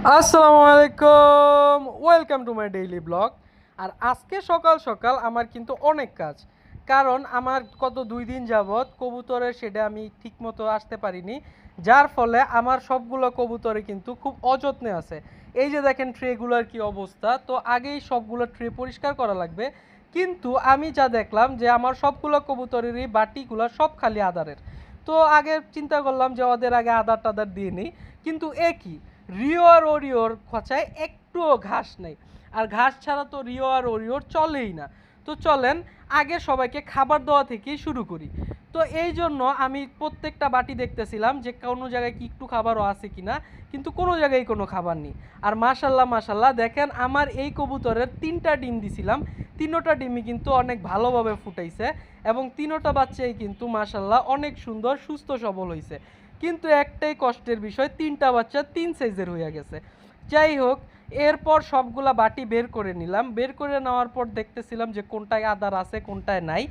আসসালামু আলাইকুম, welcome to my daily blog. আর আজকে সকাল সকাল আমার কিন্তু অনেক কাজ, কারণ আমার গত 2 দিন যাবৎ কবুতরের শেডে আমি ঠিকমতো আসতে পারিনি, যার ফলে আমার সবগুলো কবুতরে কিন্তু খুব অযত্নে আছে। এই যে দেখেন ট্রেগুলোর কি অবস্থা, তো আগেই সবগুলো ট্রে পরিষ্কার করা লাগবে। কিন্তু আমি যা দেখলাম যে আমার সবগুলো কবুতরেরই বাটিগুলো সব খালি আদারের। তো আগে চিন্তা করলাম যে ওদের আগে আদার টাদার দিয়ে নিই, কিন্তু একই রিও আর ওরিওর খোঁচায় একটুও ঘাস নেই। আর ঘাস ছাড়া তো রিও আর ওরিওর চলেই না। তো চলেন আগে সবাইকে খাবার দেওয়া থেকেই শুরু করি। তো এই জন্য আমি প্রত্যেকটা বাটি দেখতেছিলাম যে কোনো জায়গায় কি একটু খাবারও আছে কিনা, কিন্তু কোনো জায়গায় কোনো খাবার নেই। আর মাশাল্লাহ মাশাল্লাহ দেখেন, আমার এই কবুতরের 3টা ডিম দিছিলাম, 3টা ডিমই কিন্তু অনেক ভালোভাবে ফুটাইছে এবং 3টা বাচ্চাই কিন্তু মাশাল্লাহ অনেক সুন্দর সুস্থ সবল হয়েছে। কিন্তু একটাই কষ্টের বিষয়, 3টা বাচ্চা 3 সাইজের হয়ে গেছে। যাই হোক, এরপর সবগুলা বাটি বের করে নিলাম, বের করে নেওয়ার পর দেখতেছিলাম যে কোনটায় আদার আছে কোনটায় নাই।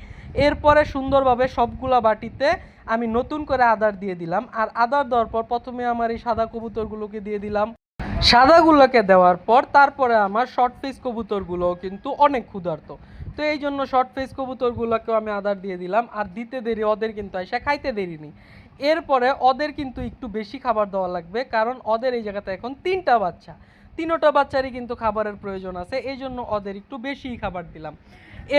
এরপরে সুন্দরভাবে সবগুলা বাটিতে আমি নতুন করে আদার দিয়ে দিলাম। আর আদার দেওয়ার পর প্রথমে আমার এই সাদা কবুতরগুলোকে দিয়ে দিলাম। সাদাগুলোকে দেওয়ার পর তারপরে আমার শর্ট ফেস কবুতরগুলোও কিন্তু অনেক ক্ষুধার্ত। তো এই জন্য শর্ট ফেস কবুতরগুলোকেও আমি আদার দিয়ে দিলাম। আর দিতে দেরি, ওদের কিন্তু এসে খাইতে দেরি নেই। এরপরে ওদের কিন্তু একটু বেশি খাবার দেওয়া লাগবে, কারণ ওদের এই জায়গাতে এখন 3টা বাচ্চা, 3টা বাচ্চারই কিন্তু খাবারের প্রয়োজন আছে, এই জন্য ওদের একটু বেশিই খাবার দিলাম।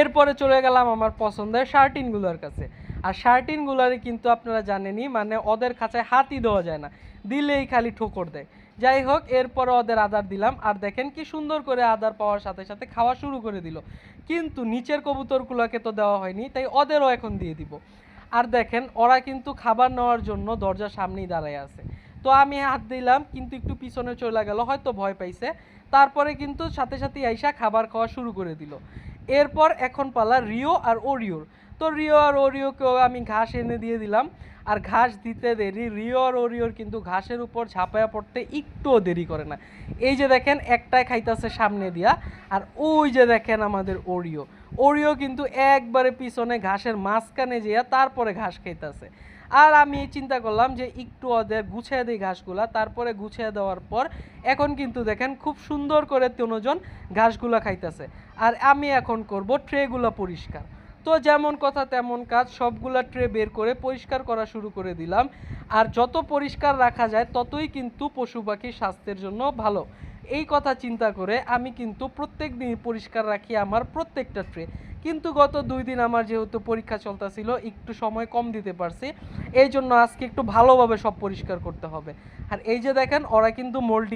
এরপরে চলে গেলাম আমার পছন্দের শার্টিনগুলোর কাছে। আর শার্টিনগুলারই কিন্তু আপনারা জানেনই, মানে ওদের কাছে হাতই দেওয়া যায় না, দিলেই খালি ঠোকর দেয়। যাই হোক, এরপরে ওদের আদার দিলাম, আর দেখেন কি সুন্দর করে আদার পাওয়ার সাথে সাথে খাওয়া শুরু করে দিল। কিন্তু নিচের কবুতরগুলোকে তো দেওয়া হয়নি, তাই ওদেরও এখন দিয়ে দিব। আর দেখেন ওরা কিন্তু খাবার নেওয়ার জন্য দরজার সামনেই দাঁড়ায় আছে। তো আমি হাত দিলাম, কিন্তু একটু পিছনে চলে গেল, হয়তো ভয় পাইছে। তারপরে কিন্তু সাথে সাথে আইসা খাবার খাওয়া শুরু করে দিল। এরপর এখন পালা রিও আর ওরিওর। তো রিও আর ওরিওকেও আমি ঘাস এনে দিয়ে দিলাম। আর ঘাস দিতে দেরি, রিও আর ওরিওর কিন্তু ঘাসের উপর ঝাঁপায়া পড়তে একটুও দেরি করে না। এই যে দেখেন একটাই খাইতেছে সামনে দিয়া, আর ওই যে দেখেন আমাদের ওরিও, ওরিও কিন্তু একবারে পিছনে ঘাসের মাঝখানে যেয়া তারপরে ঘাস খাইতেছে। আর আমি চিন্তা করলাম যে একটু ওদের গুছিয়ে দিই ঘাসগুলা, তারপরে গুছিয়ে দেওয়ার পর এখন কিন্তু দেখেন খুব সুন্দর করে 3জন ঘাসগুলা খাইতেছে। আর আমি এখন করব ট্রেগুলো পরিষ্কার। তো যেমন কথা তেমন কাজ, সবগুলা ট্রে বের করে পরিষ্কার করা শুরু করে দিলাম। আর যত পরিষ্কার রাখা যায় ততই কিন্তু পশু পাখির স্বাস্থ্যের জন্য ভালো। এই কথা চিন্তা করে আমি কিন্তু প্রত্যেক দিন পরিষ্কার রাখি আমার প্রত্যেকটা ট্রে। কিন্তু গত 2 দিন আমার যেহেতু পরীক্ষা চলতেছিল, একটু সময় কম দিতে পারছি, এই জন্য আজকে একটু ভালোভাবে সব পরিষ্কার করতে হবে। আর এই যে দেখেন ওরা কিন্তু মোল্ডিং